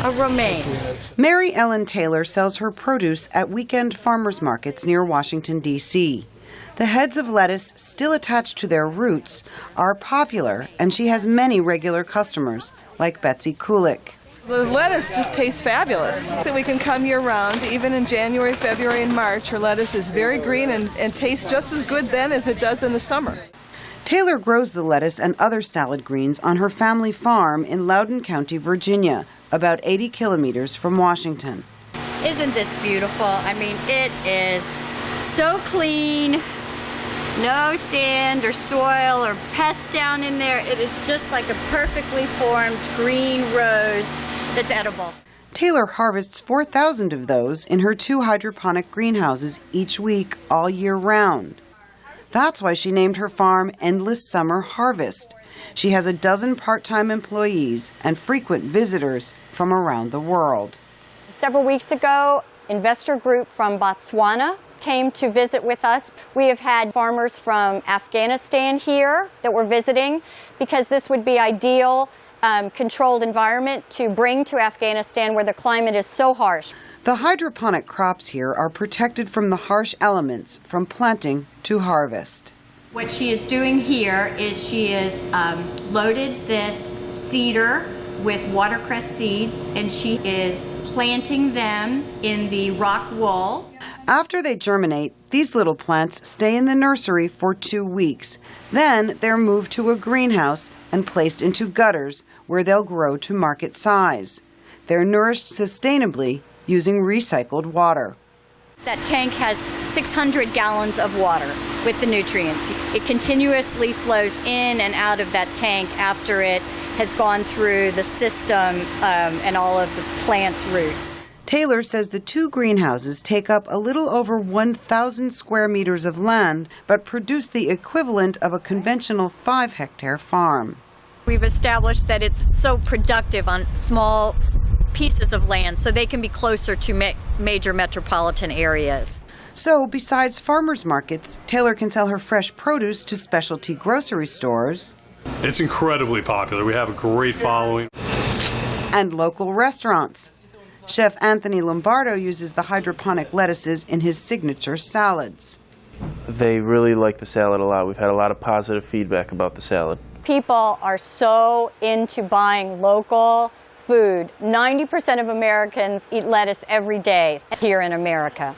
a romaine. Mary Ellen Taylor sells her produce at weekend farmers markets near Washington, D.C. The heads of lettuce, still attached to their roots, are popular, and she has many regular customers, like Betsy Kulik. The lettuce just tastes fabulous. That we can come year-round, even in January, February, and March. Her lettuce is very green and tastes just as good then as it does in the summer. Taylor grows the lettuce and other salad greens on her family farm in Loudoun County, Virginia, about 80 kilometers from Washington. Isn't this beautiful? I mean, it is so clean. No sand or soil or pests down in there. It is just like a perfectly formed green rose that's edible. Taylor harvests 4,000 of those in her 2 hydroponic greenhouses each week all year round. That's why she named her farm Endless Summer Harvest. She has a dozen part-time employees and frequent visitors from around the world. Several weeks ago, investor group from Botswana came to visit with us. We have had farmers from Afghanistan here that were visiting because this would be ideal controlled environment to bring to Afghanistan where the climate is so harsh. The hydroponic crops here are protected from the harsh elements from planting to harvest. What she is doing here is she is loaded this cedar with watercress seeds, and she is planting them in the rock wool. After they germinate, these little plants stay in the nursery for 2 weeks. Then they're moved to a greenhouse and placed into gutters where they'll grow to market size. They're nourished sustainably using recycled water. That tank has 600 gallons of water with the nutrients. It continuously flows in and out of that tank after it has gone through the system and all of the plant's roots. Taylor says the 2 greenhouses take up a little over 1,000 square meters of land, but produce the equivalent of a conventional 5-hectare farm. We've established that it's so productive on small pieces of land so they can be closer to major metropolitan areas. So, besides farmers markets, Taylor can sell her fresh produce to specialty grocery stores. It's incredibly popular. We have a great following. And local restaurants. Chef Anthony Lombardo uses the hydroponic lettuces in his signature salads. They really like the salad a lot. We've had a lot of positive feedback about the salad. People are so into buying local food. 90% of Americans eat lettuce every day here in America.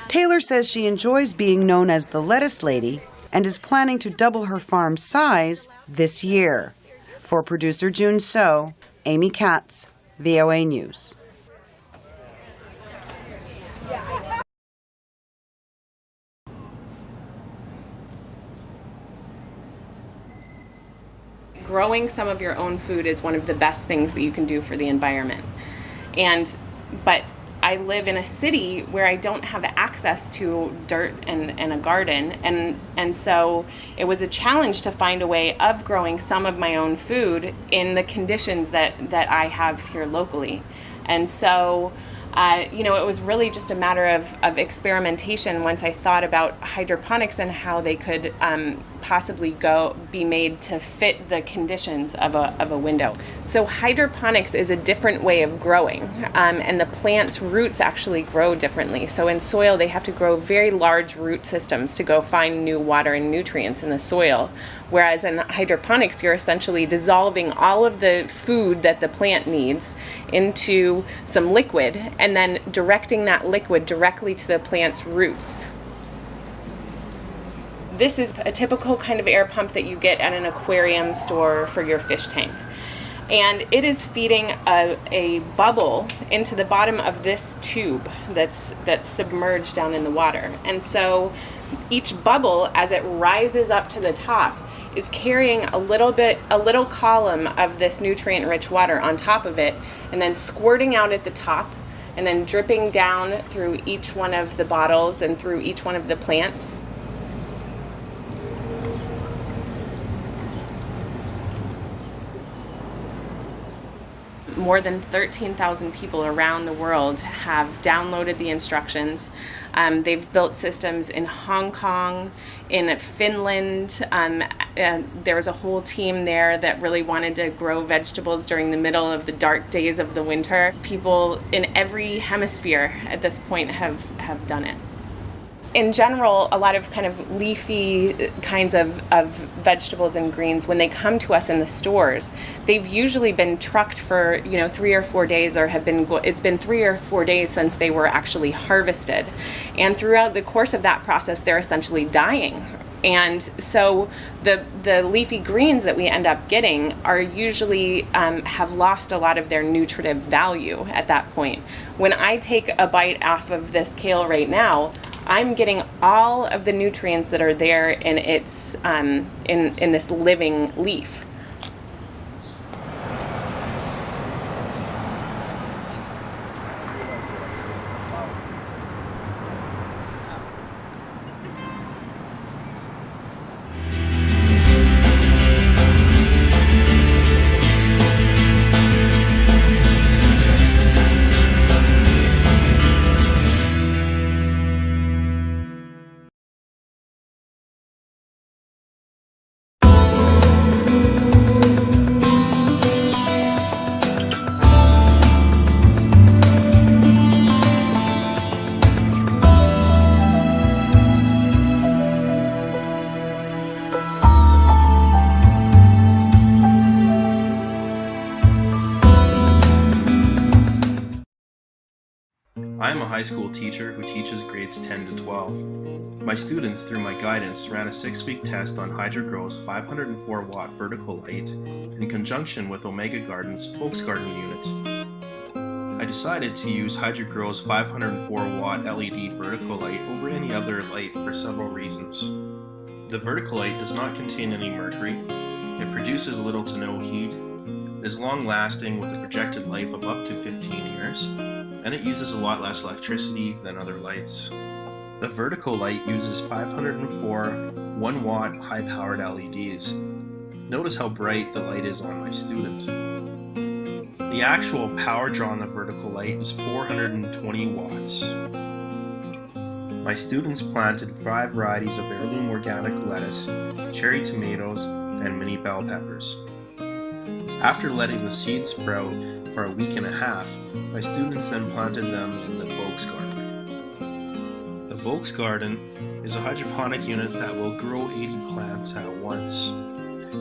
Taylor says she enjoys being known as the lettuce lady and is planning to double her farm's size this year. For producer June So, Amy Katz, VOA News. Growing some of your own food is one of the best things that you can do for the environment. But I live in a city where I don't have access to dirt and a garden, and so it was a challenge to find a way of growing some of my own food in the conditions that I have here locally. And so it was really just a matter of experimentation once I thought about hydroponics and how they could possibly be made to fit the conditions of a window. So hydroponics is a different way of growing, and the plant's roots actually grow differently. So in soil, they have to grow very large root systems to go find new water and nutrients in the soil. Whereas in hydroponics, you're essentially dissolving all of the food that the plant needs into some liquid and then directing that liquid directly to the plant's roots. This is a typical kind of air pump that you get at an aquarium store for your fish tank. And it is feeding a bubble into the bottom of this tube that's submerged down in the water. And so each bubble, as it rises up to the top, is carrying a little column of this nutrient-rich water on top of it, and then squirting out at the top, and then dripping down through each one of the bottles and through each one of the plants. more than 13,000 people around the world have downloaded the instructions. They've built systems in Hong Kong, in Finland. There was a whole team there that really wanted to grow vegetables during the middle of the dark days of the winter. People in every hemisphere at this point have done it. In general, a lot of kind of leafy kinds of vegetables and greens, when they come to us in the stores, they've usually been trucked for 3 or 4 days, or it's been 3 or 4 days since they were actually harvested, and throughout the course of that process, they're essentially dying. And so the leafy greens that we end up getting are usually have lost a lot of their nutritive value at that point. When I take a bite off of this kale right now, I'm getting all of the nutrients that are there in its in this living leaf. I am a high school teacher who teaches grades 10 to 12. My students, through my guidance, ran a 6-week test on HydroGrow's 504-watt vertical light in conjunction with Omega Garden's Folks Gardening unit. I decided to use HydroGrow's 504-watt LED vertical light over any other light for several reasons. The vertical light does not contain any mercury, it produces little to no heat, is long-lasting with a projected life of up to 15 years, and it uses a lot less electricity than other lights. The vertical light uses 504 1-watt high-powered LEDs. Notice how bright the light is on my student. The actual power draw on the vertical light is 420 watts. My students planted 5 varieties of heirloom organic lettuce, cherry tomatoes, and mini bell peppers. After letting the seeds sprout for a week and a half, my students then planted them in the Folks Garden. The Folks Garden is a hydroponic unit that will grow 80 plants at once.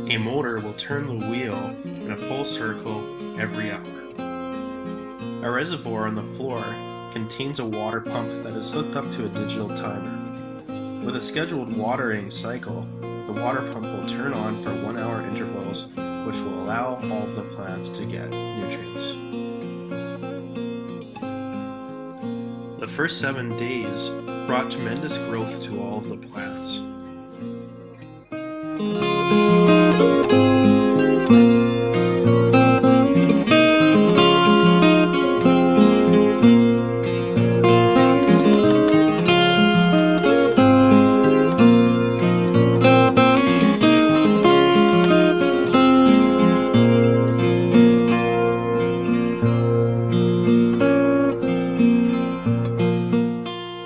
A motor will turn the wheel in a full circle every hour. A reservoir on the floor contains a water pump that is hooked up to a digital timer. With a scheduled watering cycle, the water pump will turn on for 1-hour intervals, which will allow all of the plants to get nutrients. The first 7 days brought tremendous growth to all of the plants.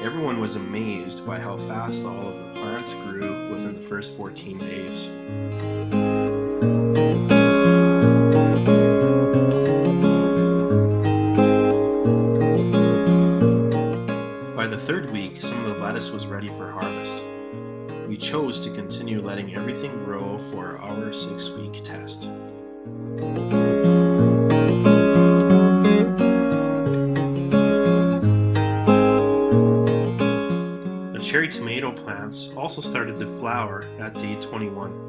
Everyone was amazed by how fast all of the plants grew within the first 14 days. By the 3rd week, some of the lettuce was ready for harvest. We chose to continue letting everything grow for our 6-week test. The cherry tomato plants also started to flower at day 21.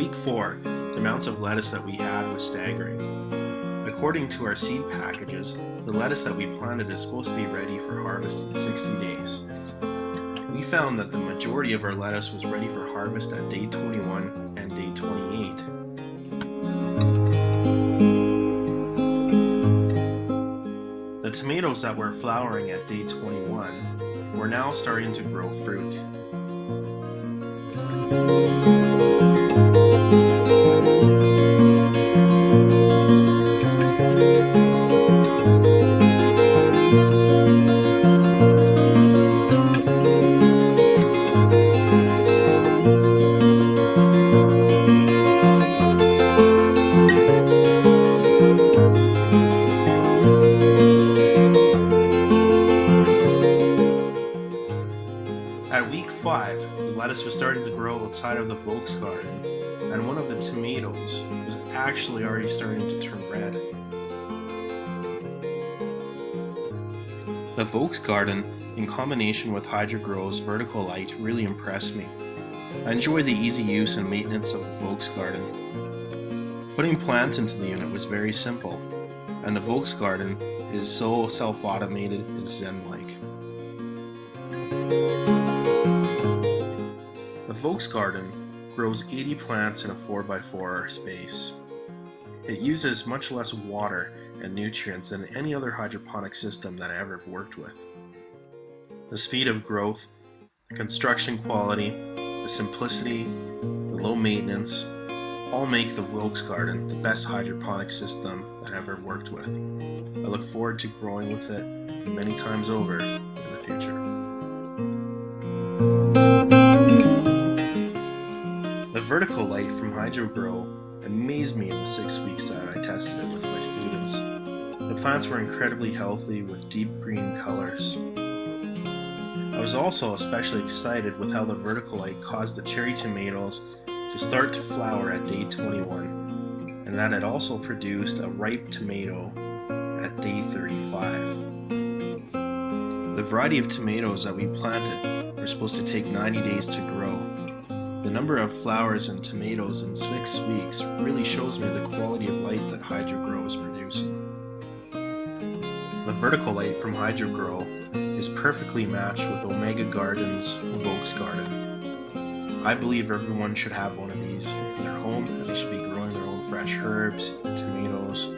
week 4, the amounts of lettuce that we had was staggering. According to our seed packages, the lettuce that we planted is supposed to be ready for harvest in 60 days. We found that the majority of our lettuce was ready for harvest at day 21 and day 28. The tomatoes that were flowering at day 21 were now starting to grow fruit. At week 5, the lettuce was starting to grow outside of the Volks garden, and one of the tomatoes was actually already starting to turn red. The Volks garden, in combination with Hydrogrow's vertical light, really impressed me. I enjoy the easy use and maintenance of the Volks garden. Putting plants into the unit was very simple, and the Volks garden is so self-automated it's zen-like. The Volks garden grows 80 plants in a 4x4 space. It uses much less water and nutrients than any other hydroponic system that I ever worked with. The speed of growth, the construction quality, the simplicity, the low maintenance, all make the Volks garden the best hydroponic system that I've ever worked with. I look forward to growing with it many times over in the future. The vertical light from Hydrogrow amazed me in the 6 weeks that I tested it with my students. The plants were incredibly healthy with deep green colors. I was also especially excited with how the vertical light caused the cherry tomatoes to start to flower at day 21, and that it also produced a ripe tomato at day 35. The variety of tomatoes that we planted were supposed to take 90 days to grow. The number of flowers and tomatoes in 6 weeks really shows me the quality of light that Hydrogrow is producing. The vertical light from Hydrogrow is perfectly matched with Omega Garden's Volks garden. I believe everyone should have one of these in their home, and they should be growing their own fresh herbs, tomatoes,